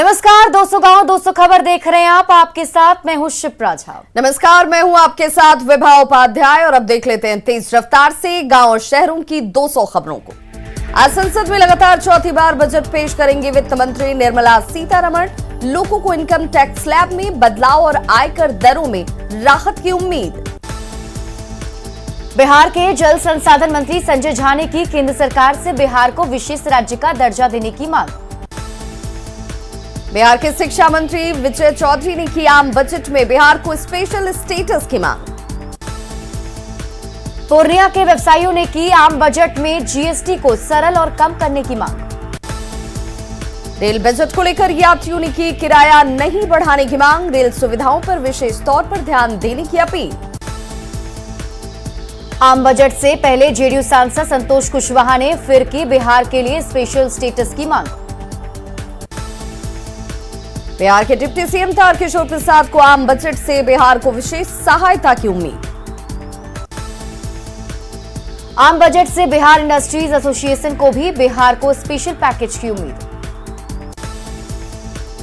नमस्कार दोस्तों, गांव दोस्तों खबर देख रहे हैं आप। आपके साथ मैं हूं शिप्रा झा। नमस्कार, मैं हूं आपके साथ विभा उपाध्याय और अब देख लेते हैं तेज रफ्तार से गांव और शहरों की 200 खबरों को। आज संसद में लगातार चौथी बार बजट पेश करेंगी वित्त मंत्री निर्मला सीतारमण। लोगों को इनकम टैक्स स्लैब में बदलाव और आयकर दरों में राहत की उम्मीद। बिहार के जल संसाधन मंत्री संजय झा ने की केंद्र सरकार से बिहार को विशेष राज्य का दर्जा देने की मांग। बिहार के शिक्षा मंत्री विजय चौधरी ने की आम बजट में बिहार को स्पेशल स्टेटस की मांग। पूर्णिया के व्यवसायियों ने की आम बजट में जीएसटी को सरल और कम करने की मांग। रेल बजट को लेकर यात्रियों ने की किराया नहीं बढ़ाने की मांग। रेल सुविधाओं पर विशेष तौर पर ध्यान देने की अपील। आम बजट से पहले जेडीयू सांसद संतोष कुशवाहा ने फिर की बिहार के लिए स्पेशल स्टेटस की मांग। बिहार के डिप्टी सीएम तारकिशोर प्रसाद को आम बजट से बिहार को विशेष सहायता की उम्मीद। आम बजट से बिहार इंडस्ट्रीज एसोसिएशन को भी बिहार को स्पेशल पैकेज की उम्मीद।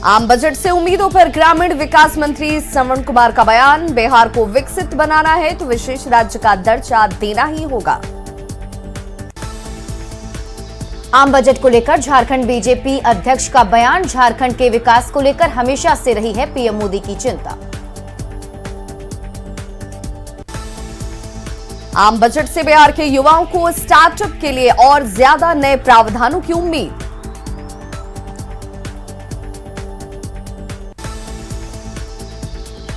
आम बजट से उम्मीदों पर ग्रामीण विकास मंत्री श्रवण कुमार का बयान। बिहार को विकसित बनाना है तो विशेष राज्य का दर्जा देना ही होगा। आम बजट को लेकर झारखंड बीजेपी अध्यक्ष का बयान। झारखंड के विकास को लेकर हमेशा से रही है पीएम मोदी की चिंता। आम बजट से बिहार के युवाओं को स्टार्टअप के लिए और ज्यादा नए प्रावधानों की उम्मीद।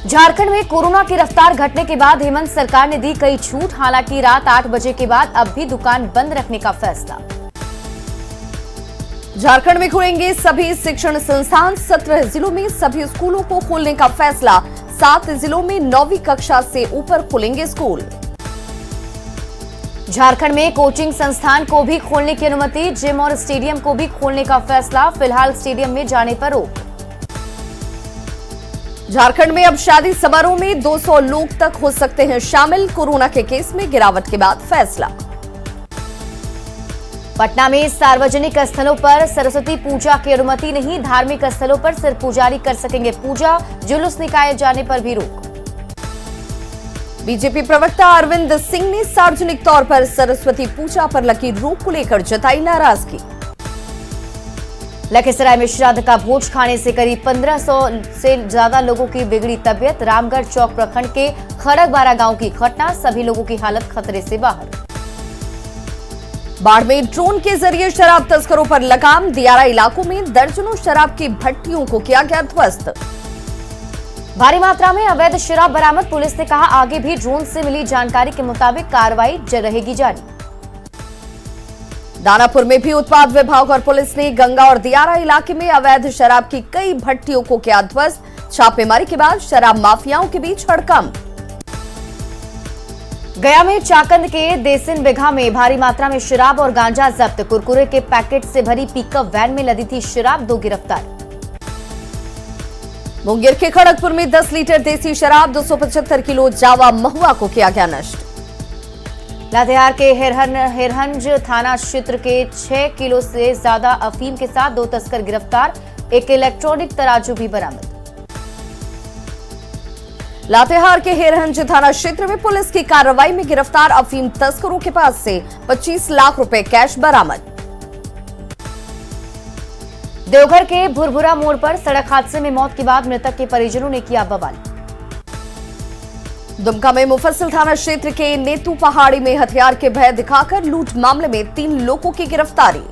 झारखंड में कोरोना की रफ्तार घटने के बाद हेमंत सरकार ने दी कई छूट। हालांकि रात 8 बजे के बाद अब भी दुकान बंद रखने का फैसला। झारखंड में खुलेंगे सभी शिक्षण संस्थान। 17 जिलों में सभी स्कूलों को खोलने का फैसला। 7 जिलों में 9वीं कक्षा से ऊपर खुलेंगे स्कूल। झारखंड में कोचिंग संस्थान को भी खोलने की अनुमति। जिम और स्टेडियम को भी खोलने का फैसला। फिलहाल स्टेडियम में जाने पर रोक। झारखंड में अब शादी समारोह में 200 लोग तक हो सकते हैं शामिल। कोरोना के केस में गिरावट के बाद फैसला। पटना में सार्वजनिक स्थलों पर सरस्वती पूजा की अनुमति नहीं। धार्मिक स्थलों पर सिर्फ पुजारी कर सकेंगे पूजा। जुलूस निकाले जाने पर भी रोक। बीजेपी प्रवक्ता अरविंद सिंह ने सार्वजनिक तौर पर सरस्वती पूजा पर लगी रोक को लेकर जताई नाराजगी। लखीसराय में श्राद्ध का भोज खाने से करीब 1500 से ज्यादा लोगों की बिगड़ी तबियत। रामगढ़ चौक प्रखंड के खड़गबारा गांव की घटना। सभी लोगों की हालत खतरे से बाहर। बाढ़ में ड्रोन के जरिए शराब तस्करों पर लगाम। दियारा इलाकों में दर्जनों शराब की भट्टियों को किया गया ध्वस्त। भारी मात्रा में अवैध शराब बरामद। पुलिस ने कहा आगे भी ड्रोन से मिली जानकारी के मुताबिक कार्रवाई रहेगी जारी। दानापुर में भी उत्पाद विभाग और पुलिस ने गंगा और दियारा इलाके में अवैध शराब की कई भट्टियों को किया ध्वस्त। छापेमारी के बाद शराब माफियाओं के बीच हड़कंप। गया में चाकंद के देसिन बिघा में भारी मात्रा में शराब और गांजा जब्त। कुरकुरे के पैकेट से भरी पिकअप वैन में लदी थी शराब। 2 गिरफ्तार। मुंगेर के खड़गपुर में 10 लीटर देसी शराब 275 किलो जावा महुआ को किया गया नष्ट। लातेहार के हिरहंज थाना क्षेत्र के 6 किलो से ज्यादा अफीम के साथ 2 तस्कर गिरफ्तार। एक इलेक्ट्रॉनिक तराजू भी बरामद। लातेहार के हिरहंज थाना क्षेत्र में पुलिस की कार्रवाई में गिरफ्तार अफीम तस्करों के पास से 25 लाख रुपए कैश बरामद। देवघर के भुरभुरा मोड़ पर सड़क हादसे में मौत के बाद मृतक के परिजनों ने किया बवाल। दुमका में मुफस्सिल थाना क्षेत्र के नेतू पहाड़ी में हथियार के भय दिखाकर लूट मामले में 3 लोगों की गिरफ्तारी।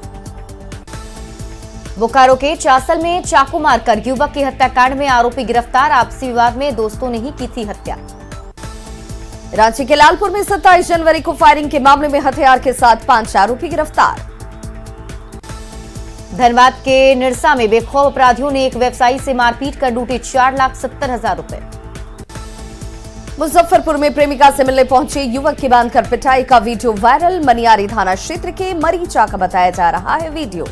बोकारो के चासल में चाकू मारकर युवक की हत्याकांड में आरोपी गिरफ्तार। आपसी विवाद में दोस्तों ने ही की थी हत्या। रांची के लालपुर में 27 जनवरी को फायरिंग के मामले में हथियार के साथ 5 आरोपी गिरफ्तार। धनबाद के निरसा में बेखौफ अपराधियों ने एक व्यवसायी से मारपीट कर लूटे 4,70,000 रुपए। मुजफ्फरपुर में प्रेमिका से मिलने पहुंचे युवक की बांधकर पिटाई का वीडियो वायरल। मनियारी थाना क्षेत्र के मरीचा का बताया जा रहा है वीडियो।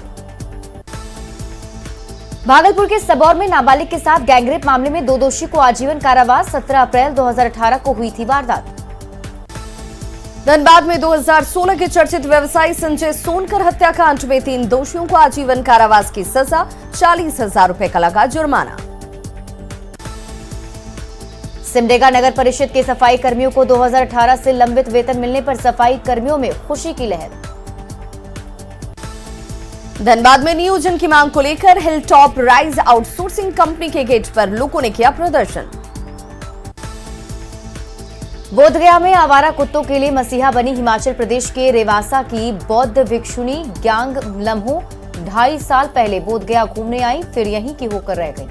भागलपुर के सबौर में नाबालिग के साथ गैंगरेप मामले में 2 दोषी को आजीवन कारावास। 17 अप्रैल 2018 को हुई थी वारदात। धनबाद में 2016 के चर्चित व्यवसायी संजय सोनकर हत्याकांड में 3 दोषियों को आजीवन कारावास की सजा, 40,000 रुपए का लगा जुर्माना। सिमडेगा नगर परिषद के सफाई कर्मियों को 2018 से लंबित वेतन मिलने पर सफाई कर्मियों में खुशी की लहर। धनबाद में नियोजन की मांग को लेकर hill top rise outsourcing company के गेट पर लोगों ने किया प्रदर्शन। बोधगया में आवारा कुत्तों के लिए मसीहा बनी हिमाचल प्रदेश के रेवासा की बौद्ध भिक्षुणी ग्यांग लम्हो 2.5 साल पहले बोधगया घूमने आई, फिर यहीं की होकर रह गई।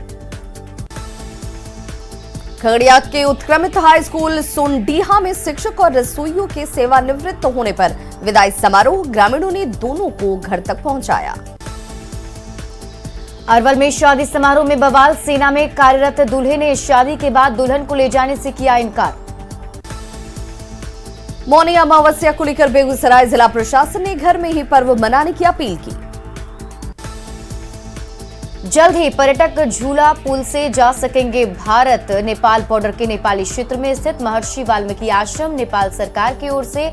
खगड़िया के उत्क्रमित हाई स्कूल सोनडीहा में शिक्षक और रसोइयों के सेवानिवृत्त होने पर विदाई समारोह, ग्रामीणों ने दोनों को घर तक पहुंचाया। अरवल में शादी समारोह में बवाल, सेना में कार्यरत दूल्हे ने शादी के बाद दुल्हन को ले जाने से किया इनकार। मौनी अमावस्या को लेकर बेगूसराय जिला प्रशासन ने घर में ही पर्व मनाने की अपील की। जल्द ही पर्यटक झूला पुल से जा सकेंगे भारत नेपाल बॉर्डर के नेपाली क्षेत्र में स्थित महर्षि वाल्मीकि आश्रम। नेपाल सरकार की ओर से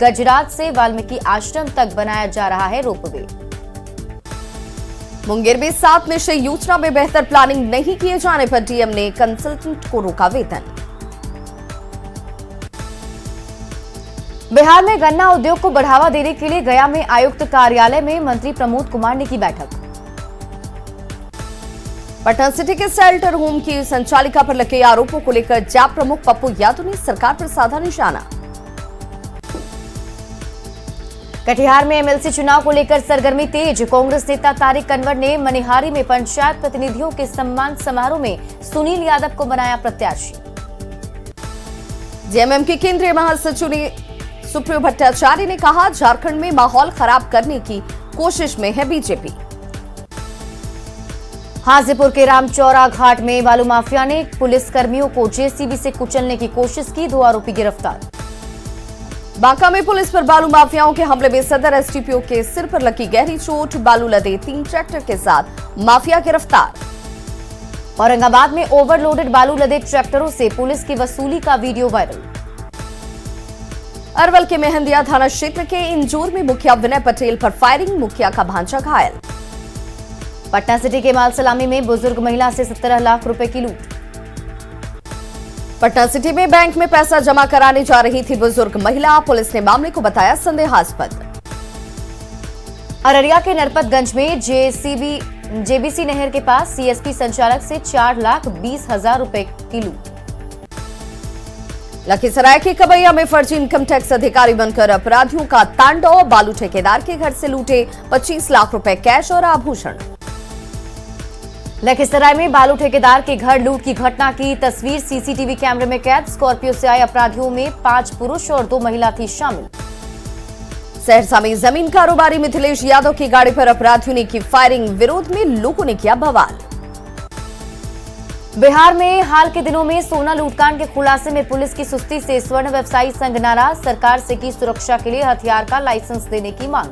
गजरात से वाल्मीकि आश्रम तक बनाया जा रहा है रोपवे। मुंगेर में 7 निश्चय योजना में बेहतर प्लानिंग नहीं किए जाने पर डीएम ने कंसल्टेंट को रोका वेतन। बिहार में गन्ना उद्योग को बढ़ावा देने के लिए गया में आयुक्त कार्यालय में मंत्री प्रमोद कुमार ने की बैठक। पटना सिटी के शेल्टर होम की संचालिका पर लगे आरोपों को लेकर जाप प्रमुख पप्पू यादव ने सरकार पर साधा निशाना। कटिहार में एमएलसी चुनाव को लेकर सरगर्मी तेज, कांग्रेस नेता तारिक अनवर ने मनिहारी में पंचायत प्रतिनिधियों के सम्मान समारोह में सुनील यादव को बनाया प्रत्याशी। जेएमएम के केंद्रीय महासचिव सुप्रियो भट्टाचार्य ने कहा, झारखंड में माहौल खराब करने की कोशिश में है बीजेपी। हाजीपुर के रामचौरा घाट में बालू माफिया ने पुलिस कर्मियों को जेसीबी से कुचलने की कोशिश की, 2 आरोपी गिरफ्तार। बांका में पुलिस पर बालू माफियाओं के हमले में सदर एसडीपीओ के सिर पर लगी गहरी चोट, बालू लदे 3 ट्रैक्टर के साथ माफिया गिरफ्तार। औरंगाबाद में ओवरलोडेड बालू लदे ट्रैक्टरों से पुलिस की वसूली का वीडियो वायरल। अरवल के मेहंदिया थाना क्षेत्र के इंजोर में मुखिया विनय पटेल पर फायरिंग, मुखिया का भांजा घायल। पटना सिटी के माल सलामी में बुजुर्ग महिला से 17 लाख रुपए की लूट। पटना सिटी में बैंक में पैसा जमा कराने जा रही थी बुजुर्ग महिला, पुलिस ने मामले को बताया संदेहास्पद। अररिया के नरपतगंज में जेबीसी नहर के पास सीएसपी संचालक से 4,20,000 रुपए की लूट। लखीसराय के कबैया में फर्जी इनकम टैक्स अधिकारी बनकर अपराधियों का तांडव, बालू ठेकेदार के घर से लूटे 25 लाख रुपए कैश और आभूषण। लखीसराय में बालू ठेकेदार के घर लूट की घटना की तस्वीर सीसीटीवी कैमरे में कैद, स्कॉर्पियो से आए अपराधियों में 5 पुरुष और 2 महिला थी शामिल। सहरसा में जमीन कारोबारी मिथिलेश यादव की गाड़ी पर अपराधियों ने की फायरिंग, विरोध में लोगों ने किया बवाल। बिहार में हाल के दिनों में सोना लूटकांड के खुलासे में पुलिस की सुस्ती से स्वर्ण व्यवसायी संघ नाराज, सरकार से की सुरक्षा के लिए हथियार का लाइसेंस देने की मांग।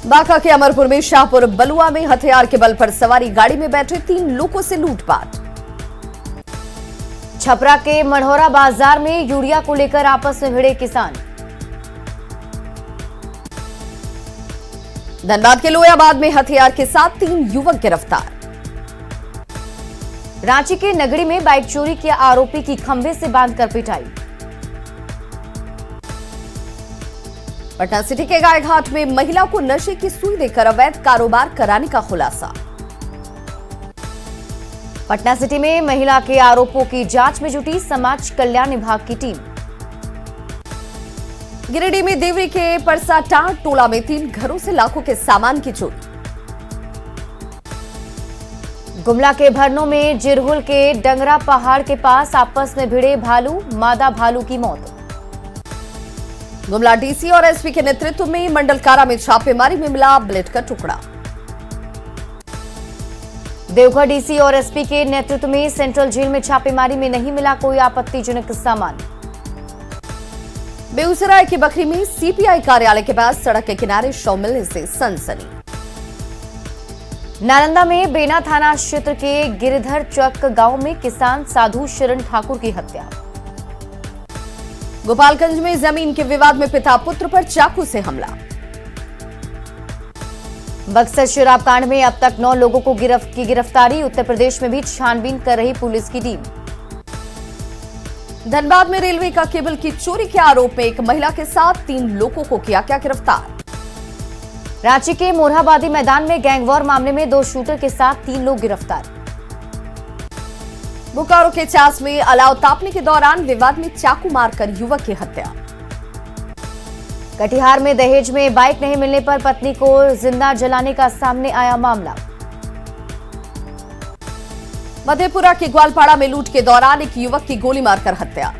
बांका के अमरपुर में शाहपुर बलुआ में हथियार के बल पर सवारी गाड़ी में बैठे 3 लोगों से लूटपाट। छपरा के मढ़ौरा बाजार में यूरिया को लेकर आपस में भिड़े किसान। धनबाद के लोयाबाद में हथियार के साथ 3 युवक गिरफ्तार। रांची के नगड़ी में बाइक चोरी के आरोपी की खंभे से बांधकर पिटाई। पटना सिटी के गायघाट में महिला को नशे की सुई देकर अवैध कारोबार कराने का खुलासा। पटना सिटी में महिला के आरोपों की जांच में जुटी समाज कल्याण विभाग की टीम। गिरिडीह में देवरी के परसाटांड टोला में 3 घरों से लाखों के सामान की चोरी। गुमला के भरनों में जिरहुल के डंगरा पहाड़ के पास आपस में भिड़े भालू, मादा भालू की मौत। गुमला डीसी और एसपी के नेतृत्व में मंडलकारा में छापेमारी में मिला बुलेट का टुकड़ा। देवघर डीसी और एसपी के नेतृत्व में सेंट्रल जेल में छापेमारी में नहीं मिला कोई आपत्तिजनक सामान। बेगूसराय की बखरी में सीपीआई कार्यालय के पास सड़क के किनारे शव मिलने से सनसनी। नालंदा में बेना थाना क्षेत्र के गिरधर चक गांव में किसान साधु शरण ठाकुर की हत्या। गोपालगंज में जमीन के विवाद में पिता पुत्र पर चाकू से हमला। बक्सर शराब कांड में अब तक 9 लोगों को गिरफ्तारी। उत्तर प्रदेश में भी छानबीन कर रही पुलिस की टीम। धनबाद में रेलवे का केबल की चोरी के आरोप में एक महिला के साथ 3 लोगों को किया गिरफ्तार। रांची के मोरहाबादी मैदान में गैंगवॉर मामले में 2 शूटर के साथ 3 लोग गिरफ्तार। बोकारो के चास में अलाव तापने के दौरान विवाद में चाकू मारकर युवक की हत्या। कटिहार में दहेज में बाइक नहीं मिलने पर पत्नी को जिंदा जलाने का सामने आया मामला। मधेपुरा के ग्वालपाड़ा में लूट के दौरान एक युवक की गोली मारकर हत्या।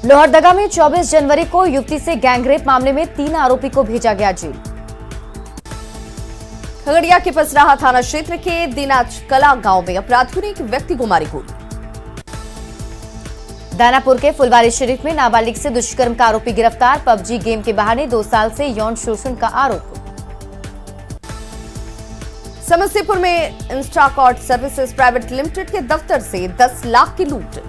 लोहरदगा में 24 जनवरी को युवती से गैंगरेप मामले में 3 आरोपी को भेजा गया जेल। खगड़िया के पसराहा थाना क्षेत्र के दिनाज कला गांव में अपराधियों ने एक व्यक्ति को मारी गोली। दानापुर के फुलवारी शरीफ में नाबालिग से दुष्कर्म का आरोपी गिरफ्तार। पबजी गेम के बहाने 2 साल से यौन शोषण का आरोप। समस्तीपुर में इंस्टाकॉर्ट सर्विसेज प्राइवेट लिमिटेड के दफ्तर से 10 लाख की लूट।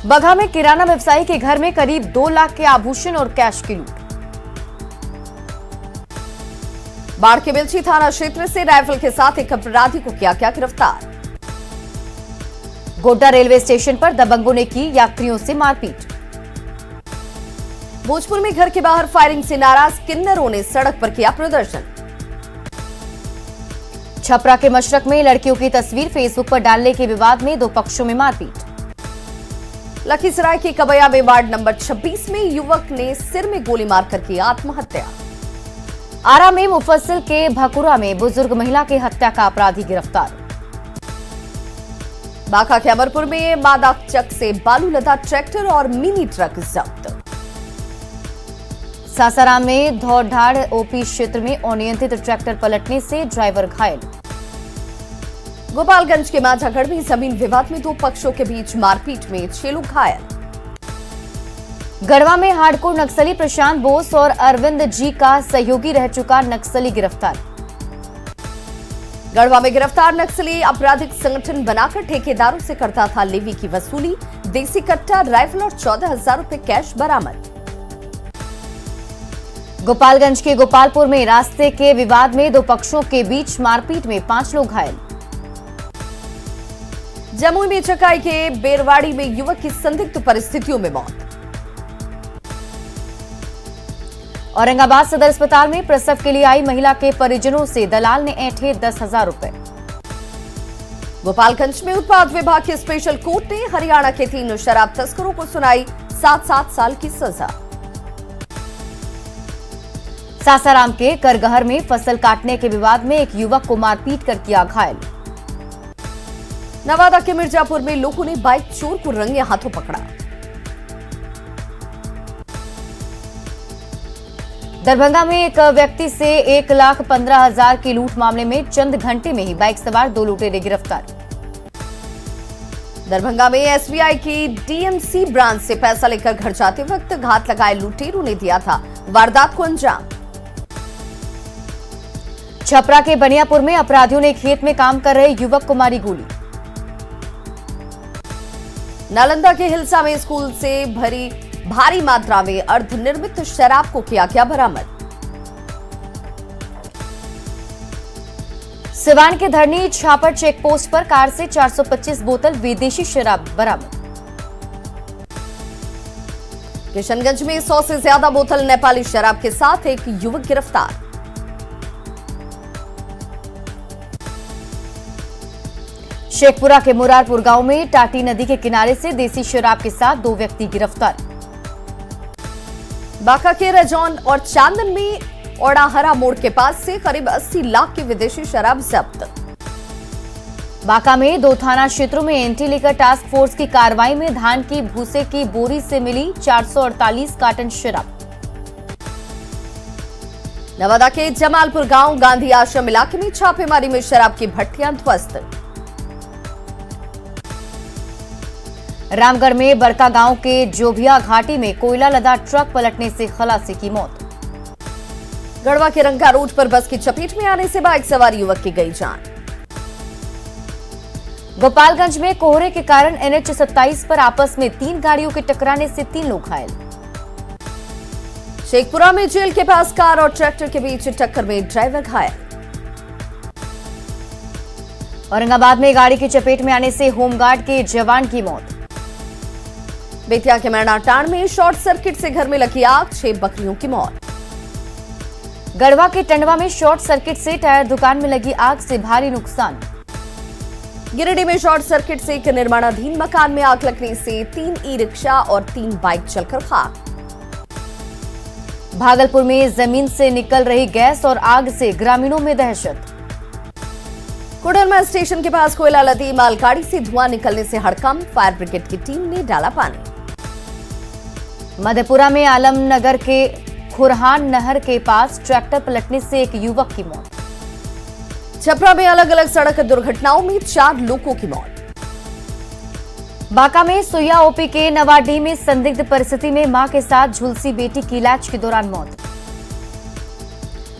बगहा में किराना व्यवसायी के घर में करीब 2 लाख के आभूषण और कैश की लूट। बाढ़ के बिलछी थाना क्षेत्र से राइफल के साथ एक अपराधी को किया गिरफ्तार। गोड्डा रेलवे स्टेशन पर दबंगों ने की यात्रियों से मारपीट। भोजपुर में घर के बाहर फायरिंग से नाराज किन्नरों ने सड़क पर किया प्रदर्शन। छपरा के मशरक में लड़कियों की तस्वीर फेसबुक पर डालने के विवाद में 2 पक्षों में मारपीट। लखीसराय के कबैया में वार्ड नंबर 26 में युवक ने सिर में गोली मारकर की आत्महत्या। आरा में मुफस्सिल के भकुरा में बुजुर्ग महिला की हत्या का अपराधी गिरफ्तार। बांका के अमरपुर में मादक चक से बालू लदा ट्रैक्टर और मिनी ट्रक जब्त। सासाराम में धौड़धाड़ ओपी क्षेत्र में अनियंत्रित ट्रैक्टर पलटने से ड्राइवर घायल। गोपालगंज के माझागढ़ में जमीन विवाद में 2 पक्षों के बीच मारपीट में 6 लोग घायल। गढ़वा में हार्डकोर नक्सली प्रशांत बोस और अरविंद जी का सहयोगी रह चुका नक्सली गिरफ्तार। गढ़वा में गिरफ्तार नक्सली आपराधिक संगठन बनाकर ठेकेदारों से करता था लेवी की वसूली। देसी कट्टा, राइफल और 14,000 रुपए कैश बरामद। गोपालगंज के गोपालपुर में रास्ते के विवाद में 2 पक्षों के बीच मारपीट में 5 लोग घायल। जमुई में चकाई के बेरवाड़ी में युवक की संदिग्ध परिस्थितियों में मौत। औरंगाबाद सदर अस्पताल में प्रसव के लिए आई महिला के परिजनों से दलाल ने ऐंठे 10,000 रुपए। गोपालगंज में उत्पाद विभाग के स्पेशल कोर्ट ने हरियाणा के 3 शराब तस्करों को सुनाई 7-7 साल की सजा। सासाराम के करगहर में फसल काटने के विवाद में एक युवक को मारपीट कर किया घायल। नवादा के मिर्जापुर में लोगों ने बाइक चोर को रंगे हाथों पकड़ा। दरभंगा में एक व्यक्ति से 1,15,000 की लूट मामले में चंद घंटे में ही बाइक सवार 2 लुटेरे गिरफ्तार। दरभंगा में एसबीआई की डीएमसी ब्रांच से पैसा लेकर घर जाते वक्त घात लगाए लुटेरों ने दिया था वारदात को अंजाम। छपरा के बनियापुर में अपराधियों ने खेत में काम कर रहे युवक को मारी गोली। नालंदा के हिलसा में स्कूल से भरी भारी मात्रा में अर्धनिर्मित शराब को किया बरामद। सिवान के धरनी छापर चेक पोस्ट पर कार से 425 बोतल विदेशी शराब बरामद। किशनगंज में 100 से ज्यादा बोतल नेपाली शराब के साथ एक युवक गिरफ्तार। शेखपुरा के मुरारपुर गांव में टाटी नदी के किनारे से देसी शराब के साथ 2 व्यक्ति गिरफ्तार। बांका के रजौन और चांदन में ओडाहरा मोड़ के पास से करीब 80 लाख की विदेशी शराब जब्त। बांका में 2 थाना क्षेत्रों में एंटी लिकर टास्क फोर्स की कार्रवाई में धान की भूसे की बोरी से मिली 448 कार्टन शराब। नवादा के जमालपुर गांव गांधी आश्रम इलाके में छापेमारी में शराब की भट्टियां ध्वस्त। रामगढ़ में बड़का गांव के जोभिया घाटी में कोयला लदा ट्रक पलटने से खलासी की मौत। गढ़वा के रंगा रोड पर बस की चपेट में आने से बाइक सवार युवक की गई जान। गोपालगंज में कोहरे के कारण NH 27 पर आपस में 3 गाड़ियों के टकराने से 3 लोग घायल। शेखपुरा में जेल के पास कार और ट्रैक्टर के बीच टक्कर में ड्राइवर घायल। औरंगाबाद में गाड़ी की चपेट में आने से होमगार्ड के जवान की मौत। बेतिया के मैनाटांड में शॉर्ट सर्किट से घर में लगी आग, 6 बकरियों की मौत। गढ़वा के टंडवा में शॉर्ट सर्किट से टायर दुकान में लगी आग से भारी नुकसान। गिरिडीह में शॉर्ट सर्किट से एक निर्माणाधीन मकान में आग लगने से 3 ई-रिक्शा और 3 बाइक जलकर खाक। भागलपुर में जमीन से निकल रही गैस और आग से ग्रामीणों में दहशत। कोडरमा स्टेशन के पास कोयला लदी मालगाड़ी से धुआं निकलने से हड़कंप, फायर ब्रिगेड की टीम ने डाला पानी। मधेपुरा में आलमनगर के खुरहान नहर के पास ट्रैक्टर पलटने से एक युवक की मौत। छपरा में अलग अलग सड़क दुर्घटनाओं में 4 लोगों की मौत। बांका में सुइया ओपी के नवाडीह में संदिग्ध परिस्थिति में मां के साथ झुलसी बेटी की इलाज के दौरान मौत।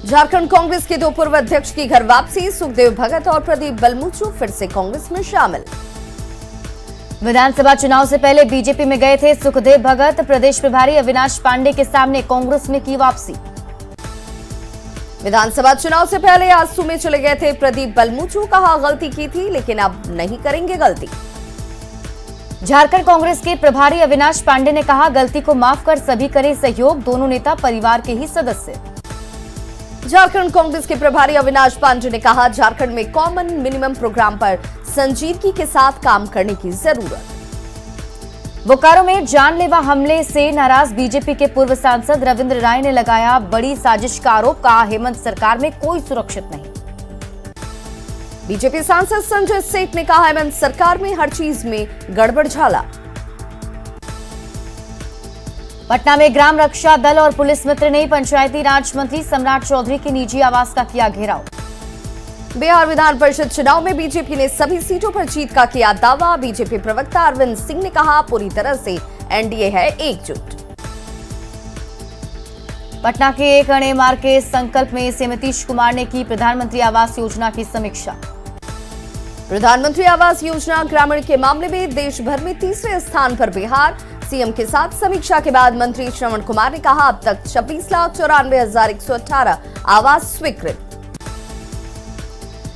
झारखंड कांग्रेस के 2 पूर्व अध्यक्ष की घर वापसी, सुखदेव भगत और प्रदीप बलमुचू फिर से कांग्रेस में शामिल। विधानसभा चुनाव से पहले बीजेपी में गए थे सुखदेव भगत, प्रदेश प्रभारी अविनाश पांडे के सामने कांग्रेस में की वापसी। विधानसभा चुनाव से पहले आजसू में चले गए थे प्रदीप बलमुचू, कहा गलती की थी लेकिन अब नहीं करेंगे गलती। झारखंड कांग्रेस के प्रभारी अविनाश पांडे ने कहा गलती को माफ कर सभी करें सहयोग, दोनों नेता परिवार के ही सदस्य। झारखंड कांग्रेस के प्रभारी अविनाश पांडे ने कहा झारखंड में कॉमन मिनिमम प्रोग्राम पर संजीदगी के साथ काम करने की जरूरत। बोकारो में जानलेवा हमले से नाराज बीजेपी के पूर्व सांसद रविंद्र राय ने लगाया बड़ी साजिश का आरोप, कहा हेमंत सरकार में कोई सुरक्षित नहीं। बीजेपी सांसद संजय सेठ ने कहा हेमंत सरकार में हर चीज में गड़बड़ झाला। पटना में ग्राम रक्षा दल और पुलिस मित्र ने पंचायती राज मंत्री सम्राट चौधरी के निजी आवास का किया घेराव। बिहार विधान परिषद चुनाव में बीजेपी ने सभी सीटों पर जीत का किया दावा, बीजेपी प्रवक्ता अरविंद सिंह ने कहा पूरी तरह से एनडीए है एकजुट। पटना के एक अणेमार के संकल्प में सीएम नीतीश कुमार ने की प्रधानमंत्री आवास योजना की समीक्षा। प्रधानमंत्री आवास योजना ग्रामीण के मामले में देश भर में 3रे स्थान पर बिहार। सीएम के साथ समीक्षा के बाद मंत्री श्रवण कुमार ने कहा अब तक 26,94,118 आवास स्वीकृत।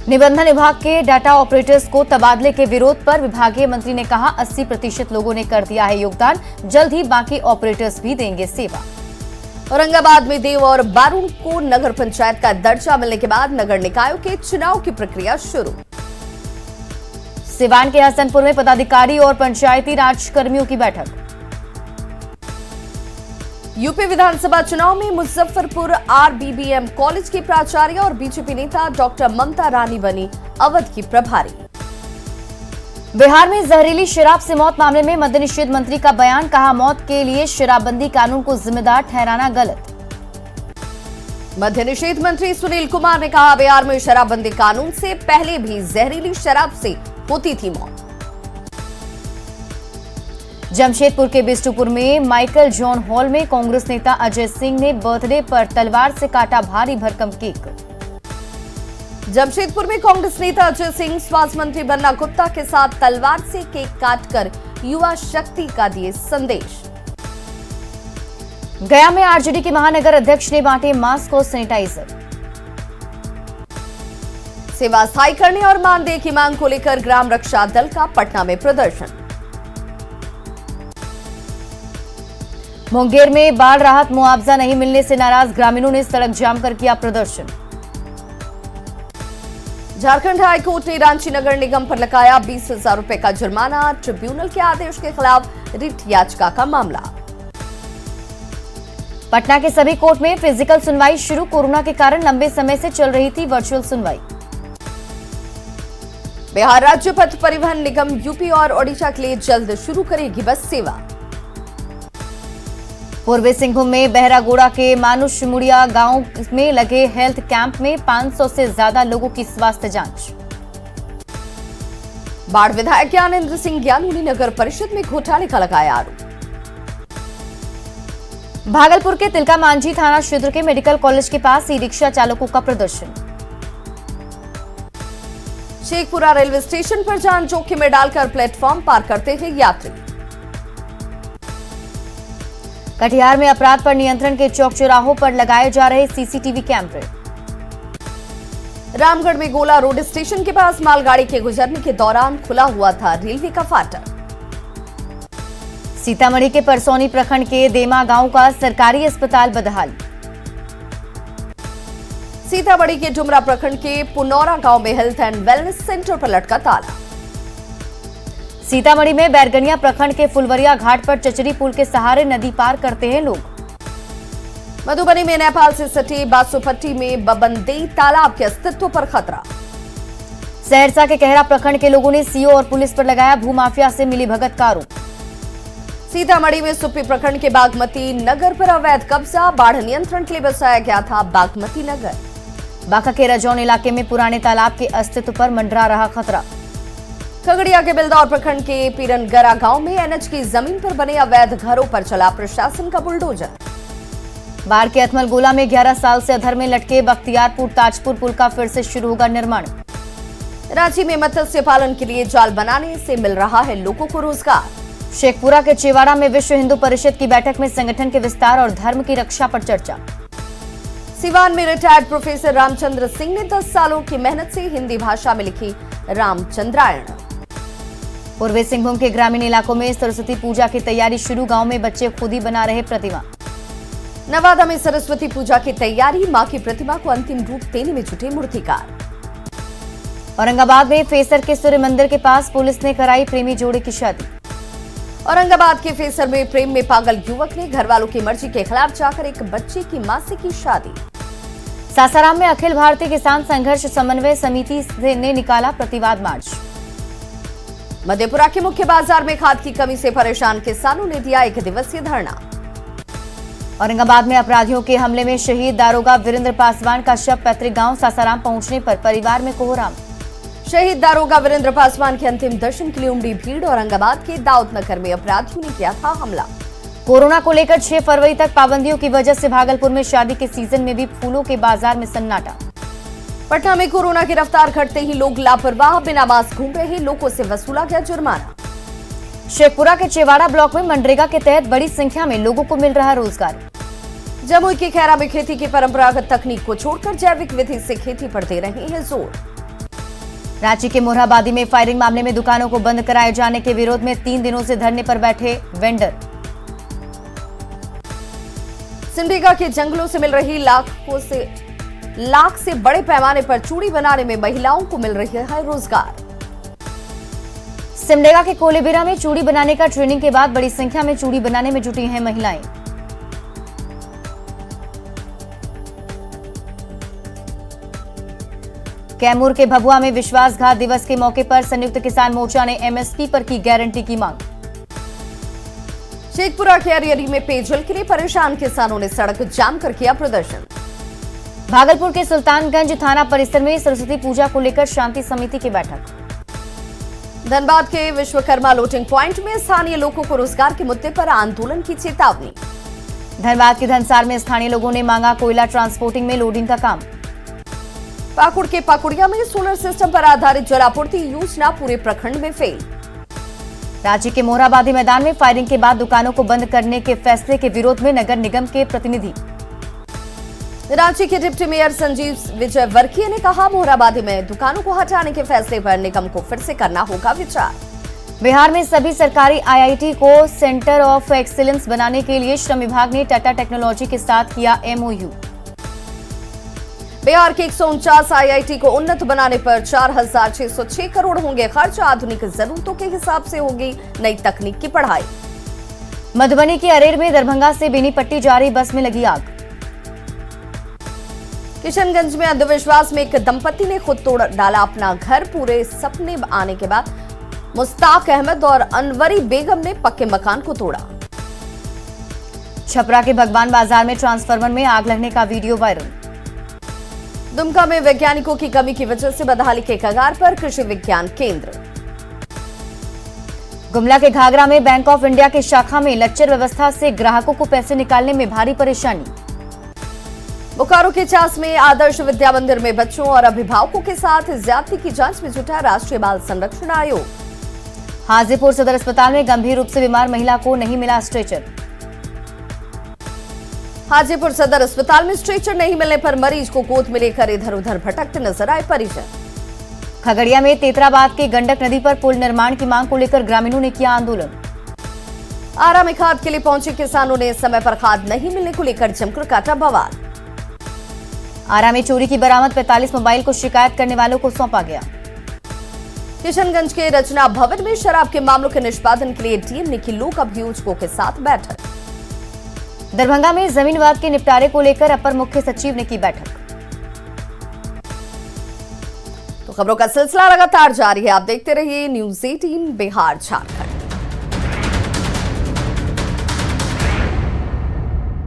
निबंधन विभाग के डाटा ऑपरेटर्स को तबादले के विरोध पर विभागीय मंत्री ने कहा 80% लोगों ने कर दिया है योगदान, जल्द ही बाकी ऑपरेटर्स भी देंगे सेवा। औरंगाबाद में देव और बारून को नगर पंचायत का दर्जा मिलने के बाद नगर निकायों के चुनाव की प्रक्रिया शुरू। सिवान के हसनपुर में पदाधिकारी और पंचायती राज कर्मियों की बैठक। यूपी विधानसभा चुनाव में मुजफ्फरपुर आरबीबीएम कॉलेज की प्राचार्य और बीजेपी नेता डॉक्टर ममता रानी बनी अवध की प्रभारी। बिहार में जहरीली शराब से मौत मामले में मद्य निषेध मंत्री का बयान, कहा मौत के लिए शराबबंदी कानून को जिम्मेदार ठहराना गलत। मद्य निषेध मंत्री सुनील कुमार ने कहा बिहार में शराबबंदी कानून से पहले भी जहरीली शराब से होती थी मौत। जमशेदपुर के बिष्टुपुर में माइकल जॉन हॉल में कांग्रेस नेता अजय सिंह ने बर्थडे पर तलवार से काटा भारी भरकम केक। जमशेदपुर में कांग्रेस नेता अजय सिंह स्वास्थ्य मंत्री बन्ना गुप्ता के साथ तलवार से केक काटकर युवा शक्ति का दिए संदेश। गया में आरजेडी के महानगर अध्यक्ष ने बांटे मास्क और सैनिटाइजर। सेवा स्थायी करने और मानदेय की मांग को लेकर ग्राम रक्षा दल का पटना में प्रदर्शन। मुंगेर में बाढ़ राहत मुआवजा नहीं मिलने से नाराज ग्रामीणों ने सड़क जाम कर किया प्रदर्शन। झारखंड हाईकोर्ट ने रांची नगर निगम पर लगाया 20,000 रुपए का जुर्माना, ट्रिब्यूनल के आदेश के खिलाफ रिट याचिका का मामला। पटना के सभी कोर्ट में फिजिकल सुनवाई शुरू, कोरोना के कारण लंबे समय से चल रही थी वर्चुअल सुनवाई। बिहार राज्य पथ परिवहन निगम यूपी और ओडिशा के लिए जल्द शुरू करेगी बस सेवा। पूर्वी सिंहभूम में बहरागोड़ा के मानुष मुड़िया गांव में लगे हेल्थ कैंप में 500 से ज्यादा लोगों की स्वास्थ्य जांच। बाढ़ विधायक ज्ञानेंद्र सिंह ज्ञानू ने नगर परिषद में घोटाले का लगाया आरोप। भागलपुर के तिलका मांझी थाना क्षेत्र के मेडिकल कॉलेज के पास ई रिक्शा चालकों का प्रदर्शन। शेखपुरा रेलवे स्टेशन पर जान जोखिम में डालकर प्लेटफॉर्म पार करते हैं यात्री। कटिहार में अपराध पर नियंत्रण के चौक चौराहों पर लगाए जा रहे सीसीटीवी कैमरे। रामगढ़ में गोला रोड स्टेशन के पास मालगाड़ी के गुजरने के दौरान खुला हुआ था रेलवे का फाटक। सीतामढ़ी के परसौनी प्रखंड के देमा गांव का सरकारी अस्पताल बदहाल। सीतामढ़ी के डुमरा प्रखंड के पुनौरा गांव में हेल्थ एंड वेलनेस सेंटर पर लटका ताला। सीतामढ़ी में बैरगनिया प्रखंड के फुलवरिया घाट पर चचरी पुल के सहारे नदी पार करते हैं लोग। मधुबनी में नेपाल से सटे बासुपट्टी में बबनदेई तालाब के अस्तित्व पर खतरा। सहरसा के कहरा प्रखंड के लोगों ने सीओ और पुलिस पर लगाया भूमाफिया से मिलीभगत का आरोप। सीतामढ़ी में सुप्पी प्रखंड के बागमती नगर पर अवैध कब्जा, बाढ़ नियंत्रण के लिए बसाया गया था बागमती नगर। बांका के रजौन इलाके में पुराने तालाब के अस्तित्व पर मंडरा रहा खतरा। खगड़िया के बिलदौर प्रखंड के पीरनगरा गांव में एनएच की जमीन पर बने अवैध घरों पर चला प्रशासन का बुलडोजर। बाढ़ के अथमल गोला में 11 साल से अधर में लटके बख्तियारपुर ताजपुर पुल का फिर से शुरू होगा निर्माण। रांची में मत्स्य पालन के लिए जाल बनाने से मिल रहा है लोगों को रोजगार। शेखपुरा के चेवाड़ा में विश्व हिंदू परिषद की बैठक में संगठन के विस्तार और धर्म की रक्षा पर चर्चा। सिवान में रिटायर्ड प्रोफेसर रामचंद्र सिंह ने 10 सालों की मेहनत से हिंदी भाषा में लिखी रामचंद्रायण। पूर्वी सिंहभूम के ग्रामीण इलाकों में सरस्वती पूजा की तैयारी शुरू, गांव में बच्चे खुद ही बना रहे प्रतिमा। नवादा में सरस्वती पूजा की तैयारी, मां की प्रतिमा को अंतिम रूप देने में जुटे मूर्तिकार। औरंगाबाद में फेसर के सूर्य मंदिर के पास पुलिस ने कराई प्रेमी जोड़े की शादी। औरंगाबाद के फेसर में प्रेम में पागल युवक ने घर वालों की मर्जी के खिलाफ जाकर एक बच्चे की मां से की शादी। सासाराम में अखिल भारतीय किसान संघर्ष समन्वय समिति ने निकाला प्रतिवाद मार्च। मधेपुरा के मुख्य बाजार में खाद की कमी से परेशान किसानों ने दिया 1 दिवसीय धरना। औरंगाबाद में अपराधियों के हमले में शहीद दारोगा वीरेंद्र पासवान का शव पैतृक गांव सासाराम पहुंचने पर परिवार में कोहराम। शहीद दारोगा वीरेंद्र पासवान के अंतिम दर्शन के लिए उमड़ी भीड़। औरंगाबाद के दाऊदनगर में अपराधियों ने किया था हमला। कोरोना को लेकर 6 फरवरी तक पाबंदियों की वजह से भागलपुर में शादी के सीजन में भी फूलों के बाजार में सन्नाटा। पटना में कोरोना की रफ्तार घटते ही लोग लापरवाह, बिना मास्क घूम रहे लोगों से वसूला गया जुर्माना। शेखपुरा के चेवाड़ा ब्लॉक में मनरेगा के तहत बड़ी संख्या में लोगों को मिल रहा रोजगार। जमुई के खैरा में खेती की परंपरागत तकनीक को छोड़कर जैविक विधि से खेती पर दे रहे हैं जोर। रांची के मोरहाबादी में फायरिंग मामले में दुकानों को बंद कराए जाने के विरोध में 3 दिनों से धरने पर बैठे वेंडर। सिमडेगा के जंगलों से मिल रही लाख से बड़े पैमाने पर चूड़ी बनाने में महिलाओं को मिल रही है रोजगार। सिमडेगा के कोलेबिरा में चूड़ी बनाने का ट्रेनिंग के बाद बड़ी संख्या में चूड़ी बनाने में जुटी हैं महिलाएं। कैमूर के भभुआ में विश्वासघात दिवस के मौके पर संयुक्त किसान मोर्चा ने एमएसपी पर की गारंटी की मांग। शेखपुरा के अरियरी में पेयजल के लिए परेशान किसानों ने सड़क जाम कर किया प्रदर्शन। भागलपुर के सुल्तानगंज थाना परिसर में सरस्वती पूजा को लेकर शांति समिति की बैठक। धनबाद के विश्वकर्मा लोडिंग पॉइंट में स्थानीय लोगों को रोजगार के मुद्दे पर आंदोलन की चेतावनी। धनबाद के धनसार में स्थानीय लोगों ने मांगा कोयला ट्रांसपोर्टिंग में लोडिंग का काम। पाकुड़ के पाकुड़िया में सोलर सिस्टम पर आधारित जलापूर्ति योजना पूरे प्रखंड में फेल। रांची के मोरहाबादी मैदान में फायरिंग के बाद दुकानों को बंद करने के फैसले के विरोध में नगर निगम के प्रतिनिधि। रांची के डिप्टी मेयर संजीव विजय वर्गीय ने कहा, मोरहाबादी में दुकानों को हटाने के फैसले पर निगम को फिर से करना होगा विचार। बिहार में सभी सरकारी आईआईटी को सेंटर ऑफ एक्सीलेंस बनाने के लिए श्रम विभाग ने टाटा टेक्नोलॉजी के साथ किया एमओयू। बिहार के 149 आईआईटी को उन्नत बनाने पर 4,606 करोड़ होंगे खर्च। आधुनिक जरूरतों के हिसाब से होगी नई तकनीक की पढ़ाई। मधुबनी के अरेर में दरभंगा से बेनीपट्टी जा रही बस में लगी आग। किशनगंज में अंधविश्वास में एक दंपति ने खुद तोड़ डाला अपना घर। पूरे सपने आने के बाद मुस्ताक अहमद और अनवरी बेगम ने पक्के मकान को तोड़ा। छपरा के भगवान बाजार में ट्रांसफार्मर में आग लगने का वीडियो वायरल। दुमका में वैज्ञानिकों की कमी की वजह से बदहाली के कगार पर कृषि विज्ञान केंद्र। गुमला के घाघरा में बैंक ऑफ इंडिया की शाखा में लच्चर व्यवस्था से ग्राहकों को पैसे निकालने में भारी परेशानी। बोकारो के चास में आदर्श विद्या मंदिर में बच्चों और अभिभावकों के साथ ज्यादती की जांच में जुटा राष्ट्रीय बाल संरक्षण आयोग। हाजीपुर सदर अस्पताल में गंभीर रूप से बीमार महिला को नहीं मिला स्ट्रेचर। हाजीपुर सदर अस्पताल में स्ट्रेचर नहीं मिलने पर मरीज को गोद में लेकर इधर उधर भटकते नजर आए परिजन। खगड़िया में तेतराबाद के गंडक नदी पर पुल निर्माण की मांग को लेकर ग्रामीणों ने किया आंदोलन। आरा में खाद के लिए पहुंचे किसानों ने समय पर खाद नहीं मिलने को लेकर जमकर काटा बवाल। आरा में चोरी की बरामद 45 मोबाइल को शिकायत करने वालों को सौंपा गया। किशनगंज के रचना भवन में शराब के मामलों के निष्पादन के लिए डीएम ने की लोक अभियोजकों के साथ बैठक। दरभंगा में जमीन विवाद के निपटारे को लेकर अपर मुख्य सचिव ने की बैठक। तो खबरों का सिलसिला लगातार जारी है, आप देखते रहिए न्यूज़ 18 बिहार झारखंड।